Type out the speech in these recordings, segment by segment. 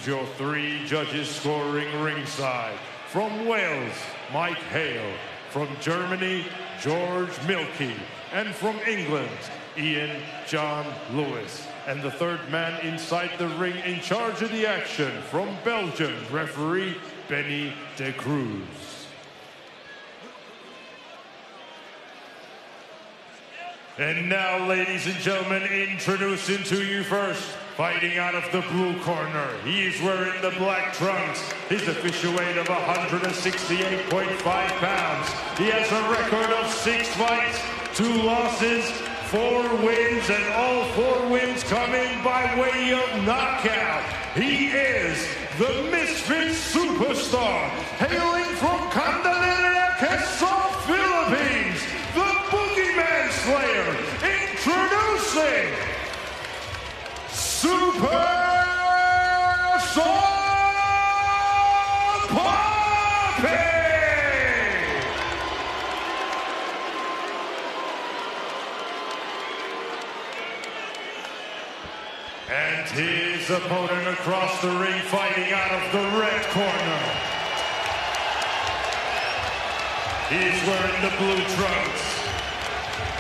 your 3 judges scoring ringside. From Wales, Mike Hale. From Germany, George Milkey. And from England, Ian John Lewis. And the third man inside the ring in charge of the action, from Belgium, referee Benny de Cruz. And now, ladies and gentlemen, introducing to you first, fighting out of the blue corner. He is wearing the black trunks. His official weight of 168.5 pounds. He has a record of 6 fights, 2 losses, 4 wins, and all 4 wins coming by way of knockout. He is the Misfits superstar, hailing from Candelaria, Quezon, Philippines, the Boogeyman Slayer, introducing Superstar Papi! And his opponent across the ring, fighting out of the red corner. He's wearing the blue trunks.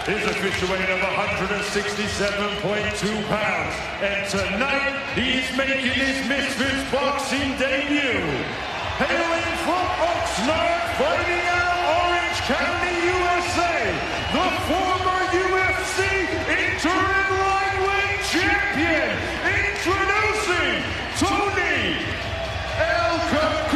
His official weight of 167.2 pounds. And tonight, he's making his Misfits boxing debut. Hailing from Oxnard, fighting out of Orange County, USA, the former UFC interim lightweight champion, introducing Toni El Ferguson.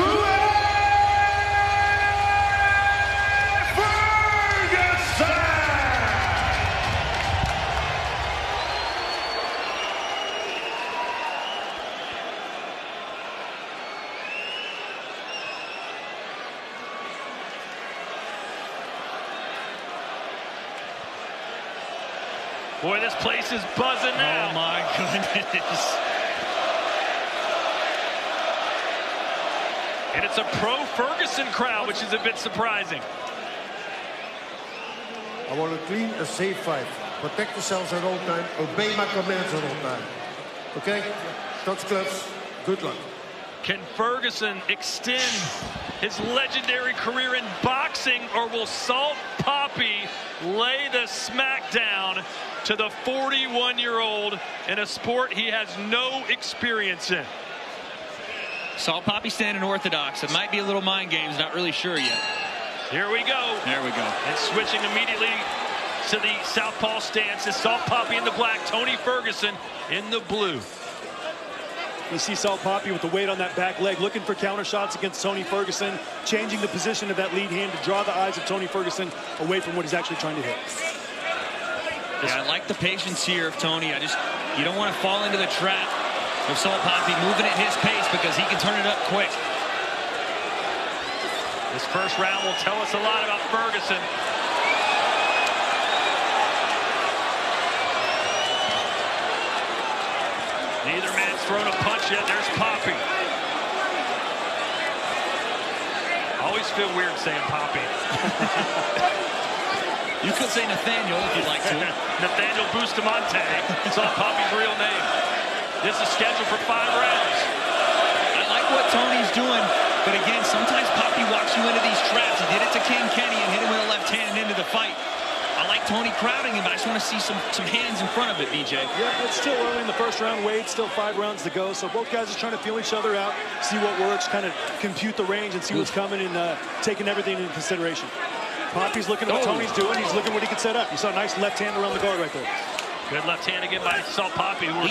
Boy, this place is buzzing now. Oh, my goodness. And it's a pro-Ferguson crowd, which is a bit surprising. I want a clean, a safe fight. Protect yourselves at all time. Obey my commands at all time. Okay? Touch gloves. Good luck. Can Ferguson extend his legendary career in boxing, or will Salt Papi lay the smackdown to the 41-year-old in a sport he has no experience in? Salt Papi standing orthodox. It might be a little mind games, not really sure yet. Here we go. There we go. And switching immediately to the southpaw stance is Salt Papi in the black, Toni Ferguson in the blue. You see Salt Papi with the weight on that back leg, looking for counter shots against Toni Ferguson, changing the position of that lead hand to draw the eyes of Toni Ferguson away from what he's actually trying to hit. Yeah, I like the patience here of Toni. You don't want to fall into the trap of Salt Papi moving at his pace, because he can turn it up quick. This first round will tell us a lot about Ferguson. Neither man's thrown a punch yet. There's Papi. Always feel weird saying Papi. You could say Nathaniel if you'd like to. Nathaniel Bustamante. It's all Papi's real name. This is scheduled for 5 rounds. I like what Toni's doing, but again, sometimes Papi walks you into these traps. He did it to King Kenny and hit him with a left hand into the fight. I like Toni crowding him, but I just want to see some hands in front of it, BJ. Yeah, it's still early in the first round. Wade, still 5 rounds to go. So both guys are trying to feel each other out, see what works, kind of compute the range and see what's coming, and taking everything into consideration. Papi's looking at what Toni's doing. He's looking what he can set up. You saw a nice left hand around the guard right there. Good left hand again by Salt Papi. We're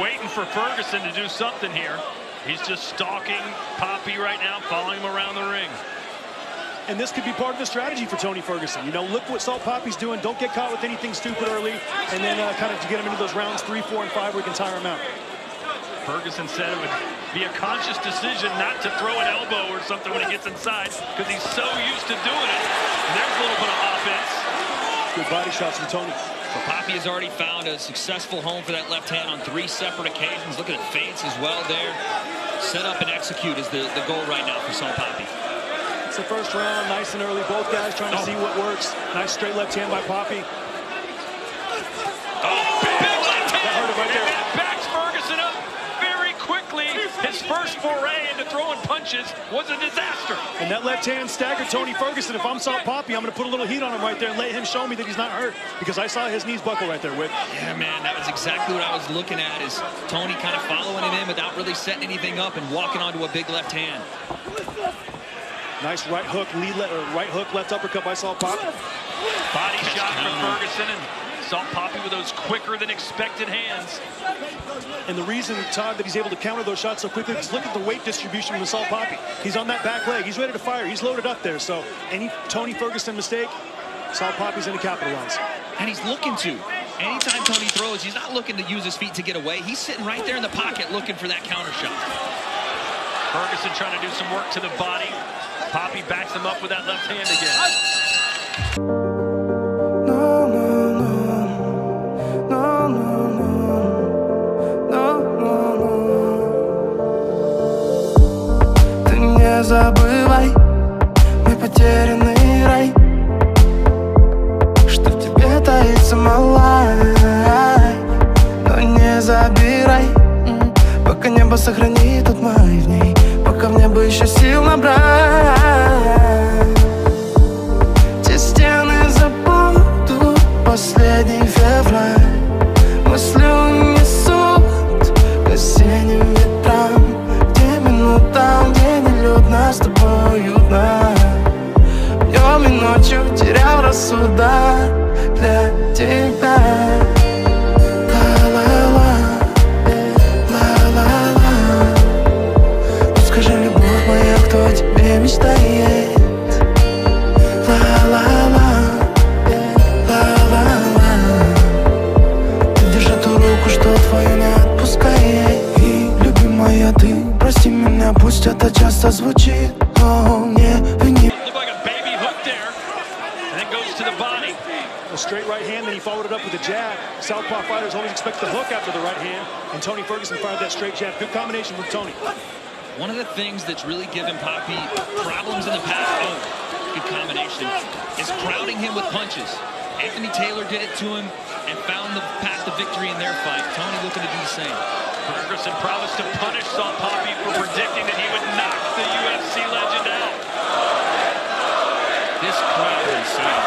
waiting for Ferguson to do something here. He's just stalking Papi right now, following him around the ring. And this could be part of the strategy for Toni Ferguson. You know, look what Salt Papi's doing. Don't get caught with anything stupid early, and then kind of to get him into those rounds 3, 4, and 5 where we can tire him out. Ferguson said it would be a conscious decision not to throw an elbow or something when he gets inside, because he's so used to doing it. And there's a little bit of offense. Good body shots from Toni. So Papi has already found a successful home for that left hand on 3 separate occasions. Look at the feints as well there. Set up and execute is the goal right now for Salt Papi. It's the first round, nice and early. Both guys trying to see what works. Nice straight left hand by Papi. Oh, big left hand! That hurt him right there. And that backs Ferguson up very quickly. His His first foray into throwing punches was a disaster. And that left hand staggered Tony Ferguson. If I'm Salt Papi, I'm going to put a little heat on him right there and let him show me that he's not hurt, because I saw his knees buckle right there, Whit. Yeah, man, that was exactly what I was looking at, is Tony kind of following him in without really setting anything up and walking onto a big left hand. Nice right hook, right hook, left uppercut by Salt Papi. Body shot from Ferguson, and Salt Papi with those quicker than expected hands. And the reason, Todd, that he's able to counter those shots so quickly is look at the weight distribution with Salt Papi. He's on that back leg. He's ready to fire. He's loaded up there. So any Tony Ferguson mistake, Salt Papi's going to capitalize. And he's looking to. Anytime Tony throws, he's not looking to use his feet to get away. He's sitting right there in the pocket looking for that counter shot. Ferguson trying to do some work to the body. Papi backs him up with that left hand again. Не забывай, мой потерянный рай, что в тебе таится малай. Но не забирай, пока небо сохранит тот май в ней, пока в небо еще сил набрать. Те стены забудут последний февраль. Мысли унесут к осенним ветрам, где минутам, где нелюдно с тобой уютно. Днем и ночью терял рассудок для тебя. Ла-ла-ла, ла-ла-ла. Ну скажи, любовь моя, кто тебе мечтает? Ла-ла-ла, ла-ла-ла. Ты держи ту руку, что твою не отпускай. И, любимая, ты прости меня, пусть это часто звучит, но не вини. A straight right hand, then he followed it up with a jab. Southpaw fighters always expect the hook after the right hand, and Tony Ferguson fired that straight jab. Good combination from Tony. One of the things that's really given Papi problems in the past, good combination, is crowding him with punches. Anthony Taylor did it to him and found the path to victory in their fight. Tony looking to do the same. Ferguson promised to punish Salt Papi for predicting that he would knock the UFC legend out. This crowd is insane.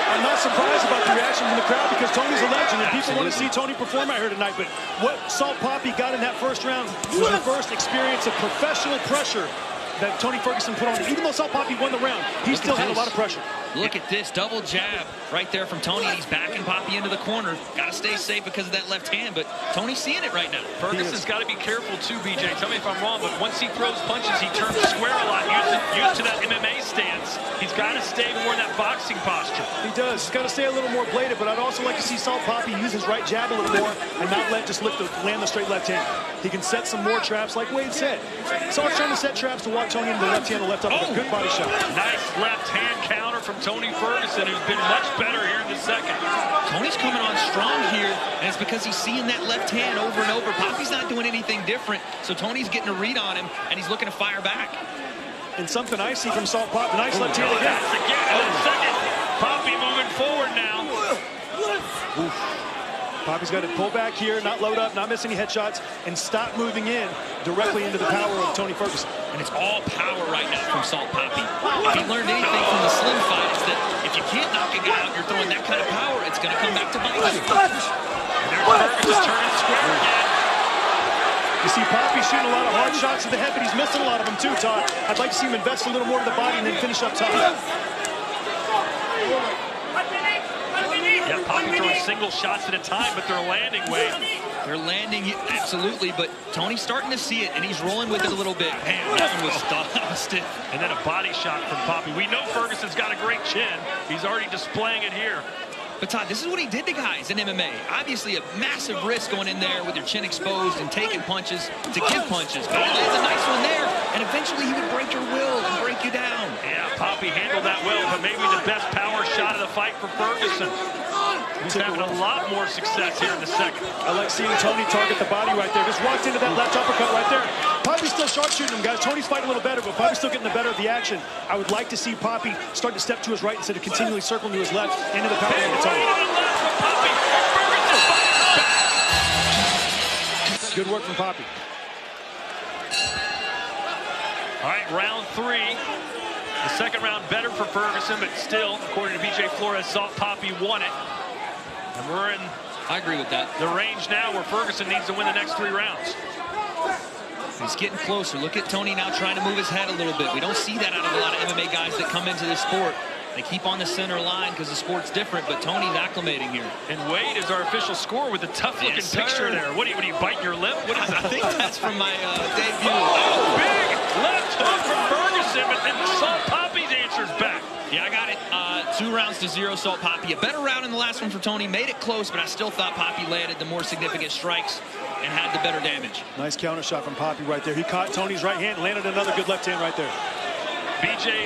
I'm not surprised about the reaction from the crowd, because Tony's a legend and people want to see Tony perform out here tonight. But what Salt Papi got in that first round was the first experience of professional pressure that Tony Ferguson put on. Even though Salt Papi won the round, he still had a lot of pressure. Look at this double jab right there from Tony. He's backing Papi into the corner. Got to stay safe because of that left hand, but Tony's seeing it right now. Ferguson's got to be careful too, BJ. Tell me if I'm wrong, but once he throws punches, he turns square a lot, used to that MMA stance. He's got to stay more in that boxing posture. He does. He's got to stay a little more bladed, but I'd also like to see Salt Papi use his right jab a little more and not land the straight left hand. He can set some more traps, like Wade said. Salt's trying to set traps to walk Tony into the left hand, the left up with a good body shot. Nice left hand counter from Tony Ferguson, who's been much better here in the second. Tony's coming on strong here, and it's because he's seeing that left hand over and over. Papi's not doing anything different, so Tony's getting a read on him, and he's looking to fire back. And something I see from Salt Papi, nice left hand again. And then second, Papi moving forward now. Papi's got to pull back here, not load up, not miss any headshots, and stop moving in directly into the power of Tony Ferguson. And it's all power right now from Salt Papi. If he learned anything from the Slim fight, it's that if you can't knock a guy out, you're throwing that kind of power, it's going to come back to bite you. And there's Ferguson turning square again. You see Papi shooting a lot of hard shots to the head, but he's missing a lot of them too, Todd. I'd like to see him invest a little more to the body and then finish up top. Yeah, Papi throwing single shots at a time, but they're landing, Wade. They're landing, absolutely, but Tony's starting to see it, and he's rolling with it a little bit. Man, that one was stiff. And then a body shot from Papi. We know Ferguson's got a great chin. He's already displaying it here. But Todd, this is what he did to guys in MMA. Obviously a massive risk going in there with your chin exposed and taking punches to give punches. But he lands a nice one there, and eventually he would break your will and break you down. Yeah, Papi handled that well, but maybe the best power shot of the fight for Ferguson. He's having a lot more success here in the second. I like seeing Tony target the body right there. Just walked into that left uppercut right there. Papi's still sharpshooting him, guys. Tony's fighting a little better, but Papi's still getting the better of the action. I would like to see Papi start to step to his right instead of continually circling to his left into the power of Tony. Good work from Papi. All right, round 3. The second round better for Ferguson, but still, according to BJ Flores, Salt Papi won it. And we're in I agree with that. the range now where Ferguson needs to win the next 3 rounds. He's getting closer. Look at Toni now trying to move his head a little bit. We don't see that out of a lot of MMA guys that come into this sport. They keep on the center line because the sport's different, but Toni's acclimating here. And Wade is our official score with a tough-looking picture there. What are you biting your lip? What is that? I think that's from my debut. Oh, big left hook from Ferguson, but then Salt Papi's answers back. Yeah, I got it. 2 rounds to 0, Salt Papi. A better round in the last one for Toni. Made it close, but I still thought Papi landed the more significant strikes and had the better damage. Nice counter shot from Papi right there. He caught Toni's right hand, landed another good left hand right there. BJ,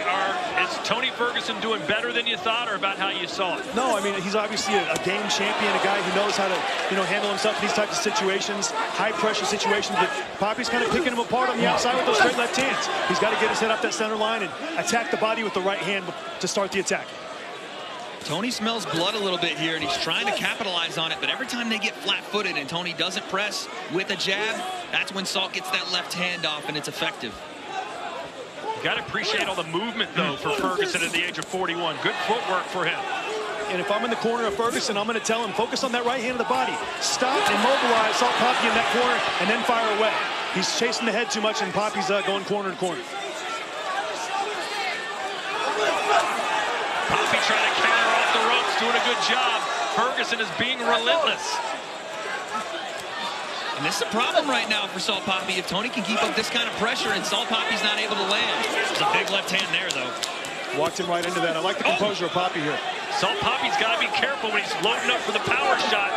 is Toni Ferguson doing better than you thought, or about how you saw it? No, I mean, he's obviously a game champion, a guy who knows how to, handle himself in these types of situations, high-pressure situations. But Papi's kind of picking him apart on the outside with those straight left hands. He's got to get his head up that center line and attack the body with the right hand to start the attack. Toni smells blood a little bit here, and he's trying to capitalize on it, but every time they get flat-footed and Toni doesn't press with a jab, that's when Salt gets that left hand off, and it's effective. Got to appreciate all the movement, though, for Ferguson at the age of 41. Good footwork for him. And if I'm in the corner of Ferguson, I'm going to tell him, focus on that right hand of the body. Stop and mobilize Salt Papi in that corner, and then fire away. He's chasing the head too much, and Papi's going corner to corner. Papi trying to counter off the ropes, doing a good job. Ferguson is being relentless. And this is a problem right now for Salt Papi. If Toni can keep up this kind of pressure and Salt Papi's not able to land. There's a big left hand there, though. Walked him right into that. I like the composure of Papi here. Salt Papi's got to be careful when he's loading up for the power shot.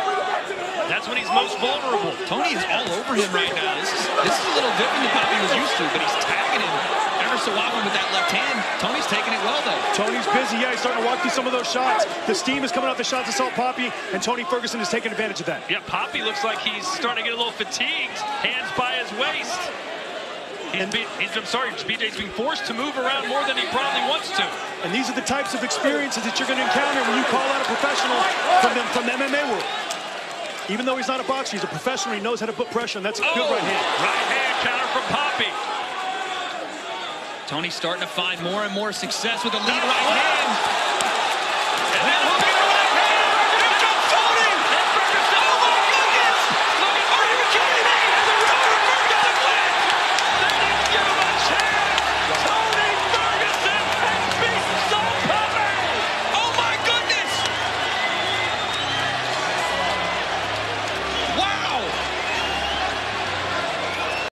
That's when he's most vulnerable. Toni is all over him right now. This is a little different than Papi was used to, but he's tagging him ever so often with that left hand. Toni's taking it well, though. Toni's busy. Yeah, he's starting to walk through some of those shots. The steam is coming off the shots of Salt Papi, and Toni Ferguson is taking advantage of that. Yeah, Papi looks like he's starting to get a little fatigued. Hands by his waist. I'm sorry, BJ's being forced to move around more than he probably wants to. And these are the types of experiences that you're going to encounter when you call out a professional from the MMA world. Even though he's not a boxer, he's a professional. He knows how to put pressure, and that's a good right hand. Right hand counter from Papi. Toni's starting to find more and more success with a lead right hand.